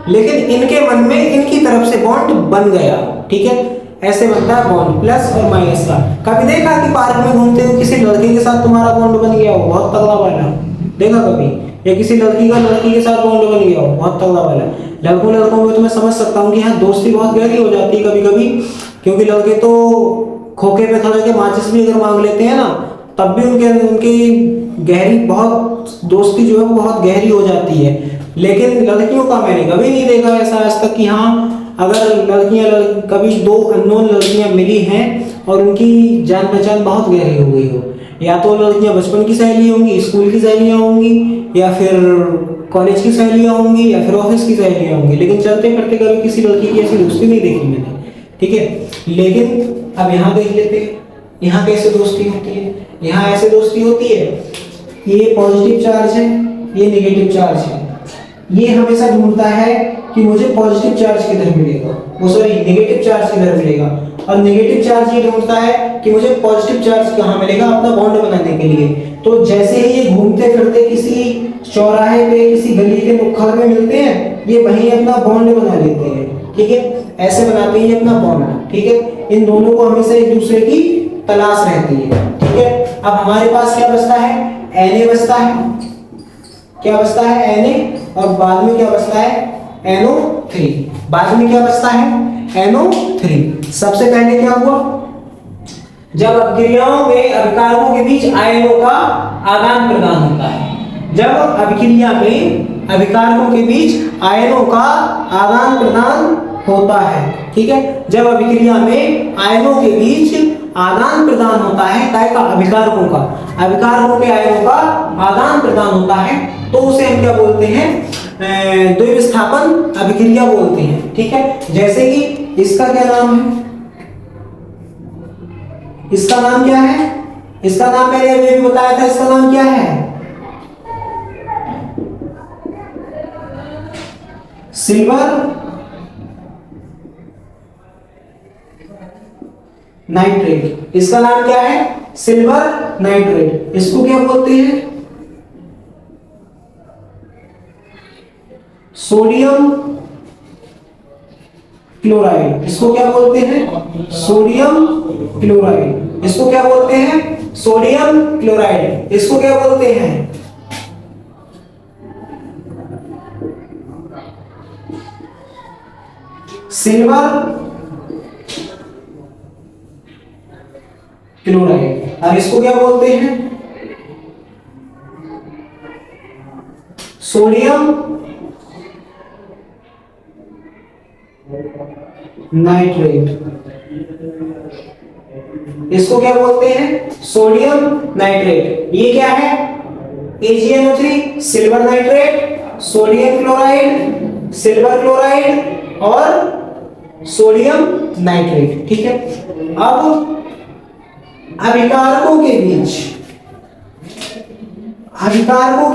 लेकिन इनके मन में इनकी तरफ से बॉन्ड बन गया। ठीक है। ऐसे बनता है बॉन्ड प्लस और माइनस का। कभी देखा कि पार्क में घूमते हुए किसी लड़के के साथ तुम्हारा बॉन्ड बन गया हो बहुत तगड़ा वाला? देखा कभी? या किसी लड़की का लड़की के साथ बॉन्ड बन गया हो बहुत तगड़ा वाला? लड़कों में तो मैं समझ सकता हूँ कि हाँ दोस्ती बहुत गहरी हो जाती है कभी कभी, क्योंकि लड़के तो खोखे पे खड़े के माचिस भी अगर मांग लेते हैं ना तब भी उनकी गहरी बहुत दोस्ती जो है वो बहुत गहरी हो जाती है। लेकिन लड़कियों का मैंने कभी नहीं देखा ऐसा आज तक कि हाँ अगर कभी दो अननोन लड़कियां मिली हैं और उनकी जान पहचान बहुत गहरी हो गई हो। या तो लड़कियां बचपन की सहेली होंगी, स्कूल की सहेलियां होंगी, या फिर कॉलेज की सहेलियां होंगी, या फिर ऑफिस की सहेलियां होंगी। लेकिन चलते फिरते कभी किसी लड़की की ऐसी दोस्ती नहीं देखी मैंने। ठीक है। लेकिन अब यहाँ देख लेते हैं यहाँ कैसे दोस्ती होती है। यहाँ ऐसे दोस्ती होती है, ये पॉजिटिव चार्ज है, ये नेगेटिव चार्ज है। ये हमेशा ढूंढता है कि मुझे पॉजिटिव चार्ज किधर मिलेगा, वो सॉरी नेगेटिव चार्ज किधर मिलेगा, और नेगेटिव चार्ज ये ढूंढता है कि मुझे पॉजिटिव चार्ज कहाँ मिलेगा अपना बॉन्ड बनाने के लिए। तो जैसे ही ये घूमते फिरते किसी चौराहे पे किसी गली के नुक्कड़ में मिलते हैं, ये वहीं अपना बॉन्ड बना लेते हैं। ठीक है। ऐसे बनाते हैं अपना बॉन्ड। ठीक है। इन दोनों को हमेशा एक दूसरे की तलाश रहती है। ठीक है। अब हमारे पास क्या बचता है? Na बचता है। क्या बचता है? Na। और बाद में क्या बचता है? NO3। बाद में क्या बचता है? NO3। सबसे पहले क्या हुआ? जब अभिक्रियाओं में अभिकारकों के बीच आयनों का आदान प्रदान होता है। जब अभिक्रिया में अभिकारकों के बीच आयनों का आदान प्रदान होता है। ठीक है। जब अभिक्रिया में आयनों के बीच आदान प्रदान होता है क्या? अभिकारकों का, अभिकारकों के आयनों का आदान प्रदान होता है तो उसे हम क्या बोलते हैं? द्विविस्थापन अभिक्रिया बोलते हैं। ठीक है। जैसे कि इसका क्या नाम है? इसका नाम क्या है? इसका नाम मैंने अभी भी बताया था। इसका नाम क्या है? Silver nitrate. इसका नाम क्या है? Silver nitrate. इसको क्या बोलते हैं? Sodium chloride. इसको क्या बोलते हैं? Sodium chloride. इसको क्या बोलते हैं? Sodium chloride. इसको क्या बोलते हैं? Silver chloride. और इसको क्या बोलते हैं? सोडियम नाइट्रेट, इसको क्या बोलते हैं? Sodium nitrate. ये क्या है? AgNO3 silver nitrate, sodium chloride, silver chloride और सोडियम नाइट्रेट। ठीक है। अब अभिकारकों के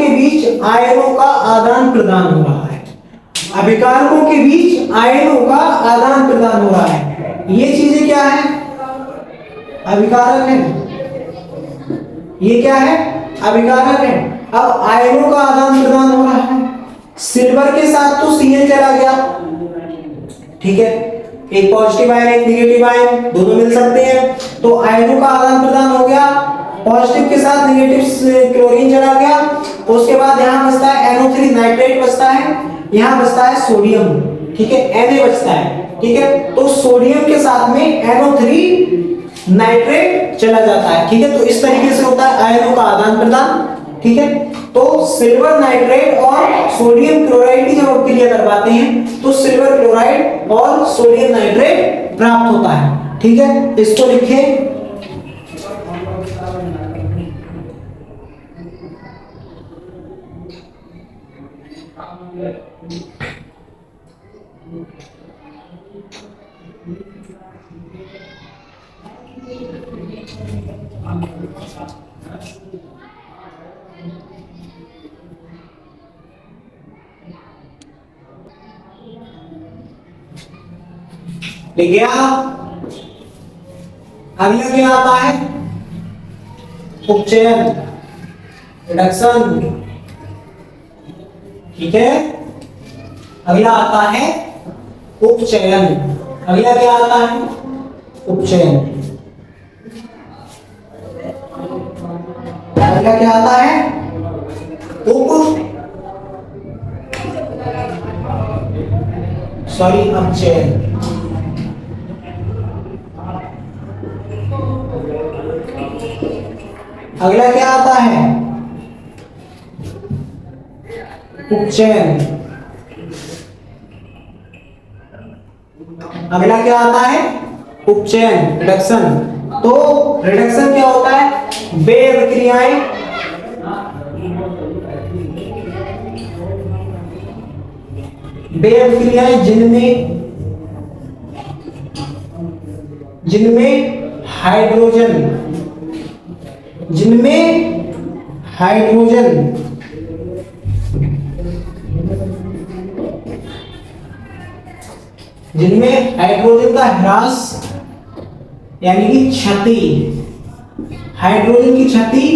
बीच आयनों का आदान प्रदान हो रहा है। अभिकारकों के बीच आयनों का आदान प्रदान हो रहा है। ये चीजें क्या है? अभिकारक है। ये क्या है? अभिकारक है। अब आयनों का आदान प्रदान हो रहा है। सिल्वर के साथ तो Cl चला गया, ठीक है, एक पॉजिटिव आयन एक नेगेटिव आयन दोनों मिल सकते हैं, तो आयनों का आदान प्रदान हो गया। पॉजिटिव के साथ नेगेटिव क्लोरीन चला गया। उसके बाद यहां बचता है NO3 नाइट्रेट बचता है, यहां बचता है सोडियम, ठीक है, Na बचता है। ठीक है, तो सोडियम के साथ में NO3 नाइट्रेट चला जाता है। ठीक है, तो इस तरीके से होता है आयनों का आदान प्रदान। ठीक है, तो सिल्वर नाइट्रेट और सोडियम क्लोराइड की जब आप क्रिया करवाते हैं तो सिल्वर क्लोराइड और सोडियम नाइट्रेट प्राप्त होता है। ठीक है, इसको लिखें। लिख गया। अगला क्या आता है? उपचयन, रिडक्शन। ठीक है, अगला आता है उपचयन। अगला क्या आता है? उपचयन। अगला क्या आता है? अपचयन। अगला क्या आता है? उपचयन। अगला क्या आता है? उपचयन, रिडक्शन। तो रिडक्शन क्या होता है? वे अभिक्रियाएं जिनमें हाइड्रोजन का ह्रास यानी कि क्षति, हाइड्रोजन की क्षति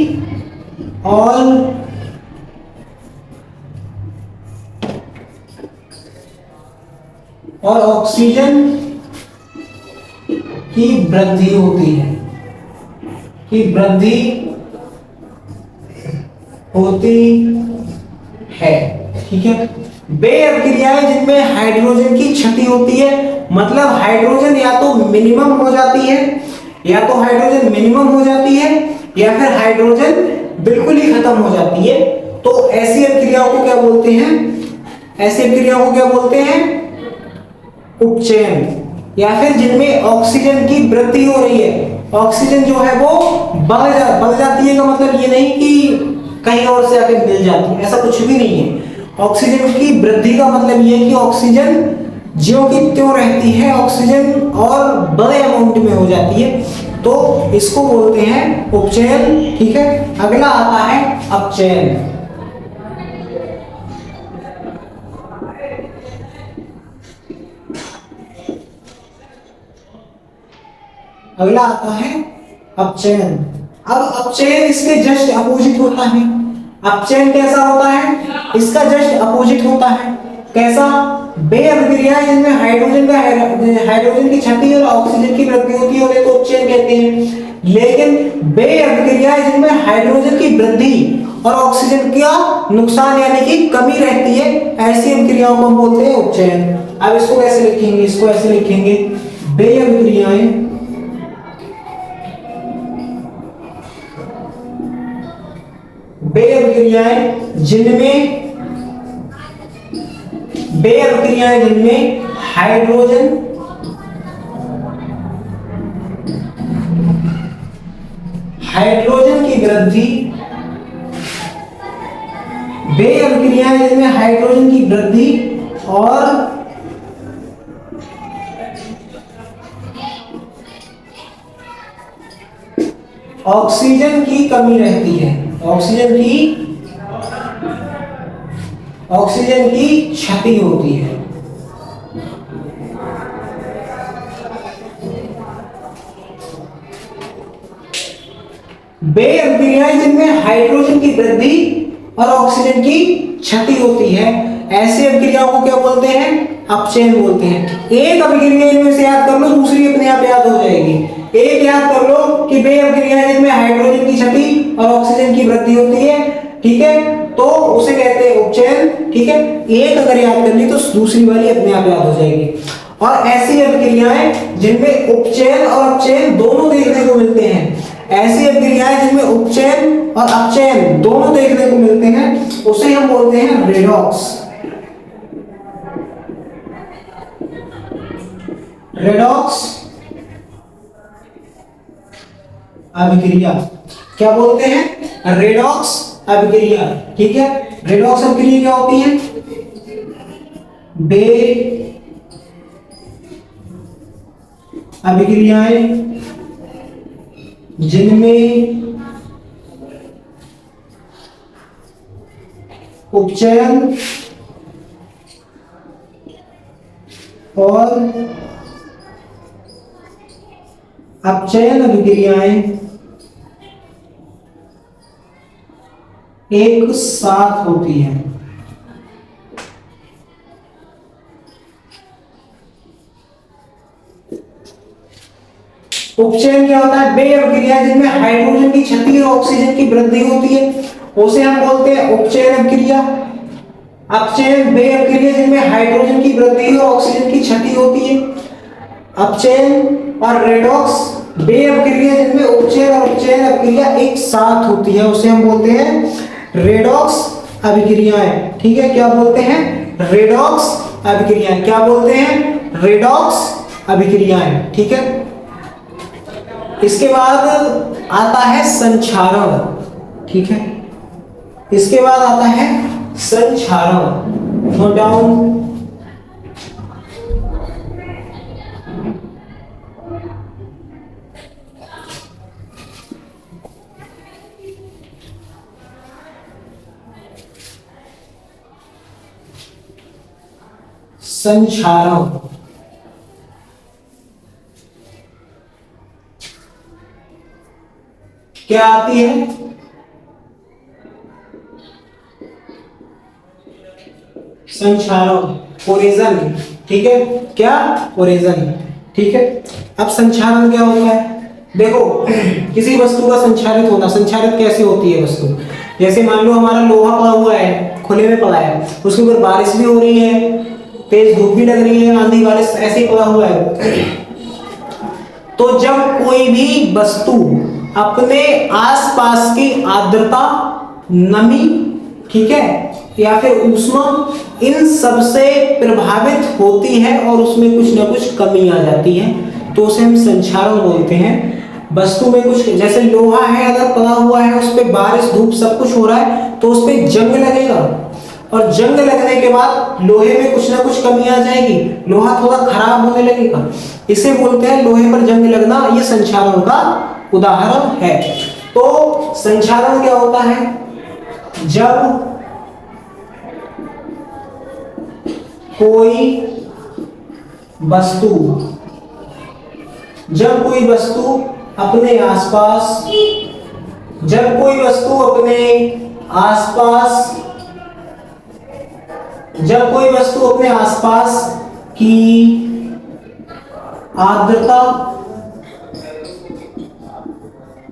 और ऑक्सीजन की वृद्धि होती है, ठीक है। वे अभिक्रियाएं जिनमें हाइड्रोजन की क्षति होती है, मतलब हाइड्रोजन या तो मिनिमम हो जाती है, या फिर हाइड्रोजन बिल्कुल ही खत्म हो जाती है। तो ऐसी अभिक्रियाओं को क्या बोलते हैं? उपचयन। या फिर जिनमें ऑक्सीजन की वृद्धि हो रही है, ऑक्सीजन जो है वो बढ़ जाती है, का मतलब ये नहीं कि कहीं और से आके मिल जाती है, ऐसा कुछ भी नहीं है। ऑक्सीजन की वृद्धि का मतलब ये है कि ऑक्सीजन ज्यों की त्यों रहती है, ऑक्सीजन और बड़े अमाउंट में हो जाती है, तो इसको बोलते हैं उपचयन। ठीक है, अगला आता है अपचयन। अगला आता है अपचयन। अब अपचयन इसके जस्ट अपोजिट होता है। अपचयन कैसा होता है? इसका जस्ट अपोजिट होता है। कैसा? वे अभिक्रियाएं जिनमें हाइड्रोजन की क्षति और ऑक्सीजन की वृद्धि होती है उन्हें तो उपचयन कहते हैं। लेकिन वे अभिक्रियाएं जिनमें हाइड्रोजन की वृद्धि और ऑक्सीजन का नुकसान यानी कि कमी रहती है, ऐसी अभिक्रियाओं को हम बोलते हैं उपचयन। अब इसको कैसे लिखेंगे? इसको ऐसे लिखेंगे, वे अभिक्रियाएं जिनमें वे अभिक्रियाएं जिनमें हाइड्रोजन हाइड्रोजन की वृद्धि, वे अभिक्रियाएं जिनमें हाइड्रोजन की वृद्धि और ऑक्सीजन की कमी रहती है, ऑक्सीजन की क्षति होती है। वे अभिक्रियाएं जिनमें हाइड्रोजन की वृद्धि और ऑक्सीजन की क्षति होती है, ऐसी अभिक्रियाओं को क्या बोलते हैं? अपचयन बोलते हैं। एक अभिक्रिया इनमें से याद कर लो, दूसरी अपने आप याद हो जाएगी। एक याद कर लो कि वे अभिक्रियाएं जिनमें हाइड्रोजन की क्षति और ऑक्सीजन की वृद्धि होती है, ठीक है, तो उसे कहते हैं उपचयन, ठीक है। एक अगर याद कर ली तो दूसरी वाली अपने आप याद हो जाएगी। और ऐसी अभिक्रियाएं जिनमें उपचयन और अपचयन दोनों देखने को मिलते हैं, ऐसी अभिक्रियाएं जिनमें उपचयन और अपचयन दोनों देखने को मिलते हैं, उसे हम बोलते हैं रेडॉक्स। रेडॉक्स अभिक्रिया क्या बोलते हैं? रेडॉक्स अभिक्रिया, ठीक है। रेडॉक्स अभिक्रिया क्या होती है? वे अभिक्रियाएं जिनमें उपचयन और अपचयन अभिक्रियाएं एक साथ होती है। उपचयन क्या होता है? वे अभिक्रियाएं जिनमें हाइड्रोजन की क्षति और ऑक्सीजन की वृद्धि होती है, उसे हम बोलते हैं उपचयन अभिक्रिया। अपचयन वे अभिक्रिया जिनमें हाइड्रोजन की वृद्धि और ऑक्सीजन की क्षति होती है। अपचयन और रेडॉक्स वे अभिक्रिया जिनमें उपचयन और अपचयन अभिक्रिया एक साथ होती है, उसे हम बोलते हैं रेडॉक्स अभिक्रियाएं, ठीक है। क्या बोलते हैं? रेडॉक्स अभिक्रियाएं। क्या बोलते हैं? रेडॉक्स अभिक्रियाएं, ठीक है। इसके बाद आता है संक्षारण, ठीक है। इसके बाद आता है संक्षारण। Note down. संक्षारण क्या आती है? संक्षारण, ओरिजन, ठीक है। क्या? ओरिजन, ठीक है। अब संक्षारण क्या होता है? देखो, किसी वस्तु का संक्षारित होना, संक्षारित कैसे होती है वस्तु? जैसे मान लो हमारा लोहा पड़ा हुआ है, खुले में पड़ा है, उसके ऊपर बारिश भी हो रही है, तेज धूप भी लग रही है, आंधी बारिश ऐसे ही पड़ा हुआ है। तो जब कोई भी वस्तु अपने आसपास की आर्द्रता, नमी, ठीक है, या फिर ऊष्मा, इन सब से प्रभावित होती है और उसमें कुछ ना कुछ कमी आ जाती है, तो उसे हम संक्षारण बोलते हैं। वस्तु में कुछ, जैसे लोहा है अगर पड़ा हुआ है, उस पर बारिश धूप सब कुछ हो रहा है, तो उस पर जंग लगेगा, और जंग लगने के बाद लोहे में कुछ ना कुछ कमी आ जाएगी, लोहा थोड़ा खराब होने लगेगा, इसे बोलते हैं लोहे पर जंग लगना। ये संक्षारण का उदाहरण है। तो संक्षारण क्या होता है? जब कोई वस्तु अपने आसपास, जब कोई वस्तु अपने आसपास की आर्द्रता,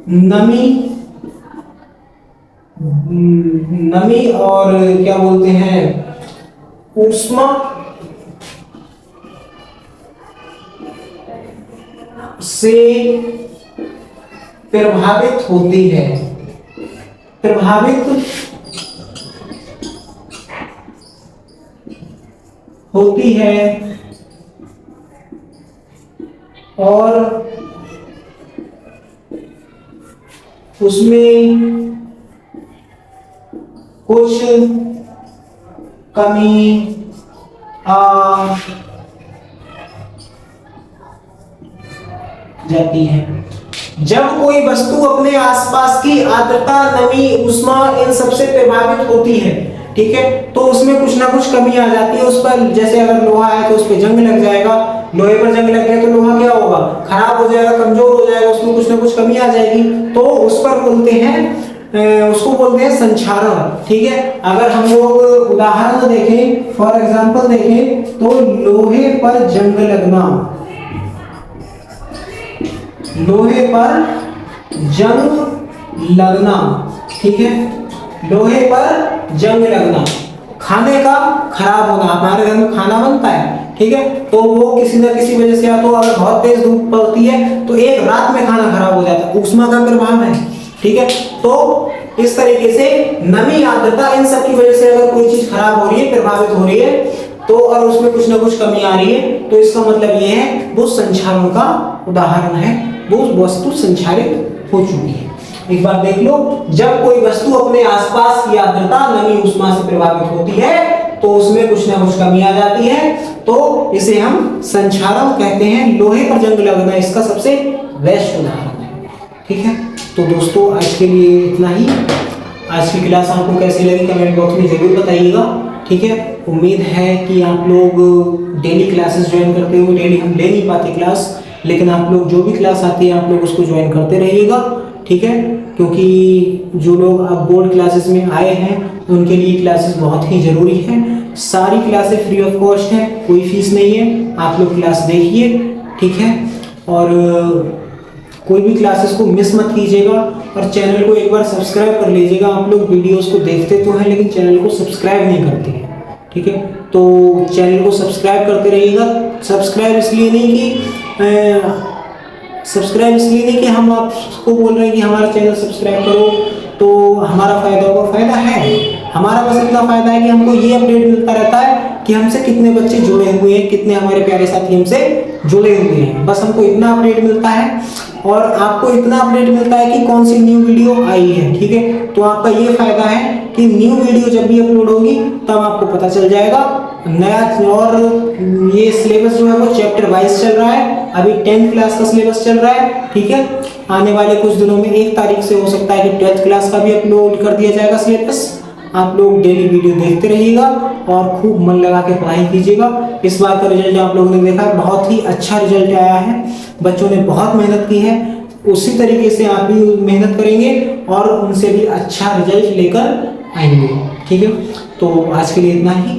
नमी और क्या बोलते हैं, ऊष्मा से प्रभावित होती है, होती है और उसमें कुछ कमी आ जाती है। जब कोई वस्तु अपने आसपास की आर्द्रता, नमी, ऊष्मा इन सबसे प्रभावित होती है, ठीक है, तो उसमें कुछ ना कुछ कमी आ जाती है। उस पर जैसे अगर लोहा है तो उस पर जंग लग जाएगा, लोहे पर जंग लग गया तो लोहा क्या होगा, खराब हो जाएगा, कमजोर हो जाएगा, उसमें कुछ ना कुछ कमी आ जाएगी। तो उस पर बोलते हैं, उसको बोलते हैं संक्षारण, ठीक है। अगर हम लोग उदाहरण देखें, फॉर एग्जांपल देखें, तो लोहे पर जंग लगना, लोहे पर जंग लगना, ठीक है, लोहे पर जंग लगना, खाने का खराब होना। हमारे घर में खाना बनता है, ठीक है, तो वो किसी न किसी वजह से, या तो अगर बहुत तेज धूप पड़ती है तो एक रात में खाना खराब हो जाता है, ऊष्मा का प्रभाव है, ठीक है। तो इस तरीके से नमी, आर्द्रता, इन सब की वजह से अगर कोई चीज खराब हो रही है, प्रभावित हो रही है, तो और उसमें कुछ ना कुछ कमी आ रही है, तो इसका मतलब ये है वो संक्षारण का उदाहरण है, वो वस्तु संक्षारित हो चुकी है। एक बार देख लो, जब कोई वस्तु अपने आसपास की आर्द्रता, नमी, ऊष्मा से प्रभावित होती है तो उसमें कुछ ना कुछ कमी आ जाती है, तो इसे हम संक्षारण कहते हैं। लोहे पर जंग लगना इसका सबसे बेस्ट उदाहरण है, ठीक है। तो दोस्तों आज के लिए इतना ही। आज की क्लास आपको कैसी लगी कमेंट बॉक्स में जरूर बताइएगा, ठीक है। उम्मीद है कि आप लोग डेली क्लासेस ज्वाइन करते हो। डेली हम ले नहीं पाते क्लास, लेकिन आप लोग जो भी क्लास आती है आप लोग उसको ज्वाइन करते रहिएगा, ठीक है, क्योंकि जो लोग अब बोर्ड क्लासेस में आए हैं उनके लिए क्लासेस बहुत ही ज़रूरी है। सारी क्लासेस फ्री ऑफ कॉस्ट है, कोई फीस नहीं है, आप लोग क्लास देखिए, ठीक है, और कोई भी क्लासेस को मिस मत कीजिएगा, और चैनल को एक बार सब्सक्राइब कर लीजिएगा। आप लोग वीडियोस को देखते तो हैं लेकिन चैनल को सब्सक्राइब नहीं करते हैं, ठीक है, तो चैनल को सब्सक्राइब करते रहिएगा। सब्सक्राइब इसलिए नहीं कि हम आपको बोल रहे हैं कि हमारा चैनल सब्सक्राइब करो तो हमारा फायदा होगा, फायदा है हमारा, बस इतना फायदा है कि हमको ये अपडेट मिलता रहता है कि हमसे कितने बच्चे जुड़े हुए हैं, कितने हमारे प्यारे साथी हमसे जुड़े हुए हैं, बस हमको इतना अपडेट मिलता है। और आपको इतना अपडेट मिलता है कि कौन सी न्यू वीडियो आई है, ठीक है, तो आपका ये फायदा है कि न्यू वीडियो जब भी अपलोड होगी तब आपको पता चल जाएगा नया। और ये सिलेबस जो है वो चैप्टर वाइज चल रहा है, अभी 10th क्लास का सिलेबस चल रहा है, ठीक है। आने वाले कुछ दिनों में 1 तारीख से हो सकता है कि 12th क्लास का भी अपलोड कर दिया जाएगा सिलेबस। आप लोग डेली वीडियो देखते रहिएगा और खूब मन लगा के पढ़ाई कीजिएगा। इस बार का रिजल्ट आप लोगों ने देखा, बहुत ही अच्छा रिजल्ट आया है, बच्चों ने बहुत मेहनत की है। उसी तरीके से आप भी मेहनत करेंगे और उनसे भी अच्छा रिजल्ट लेकर आएंगे, ठीक है। तो आज के लिए इतना ही।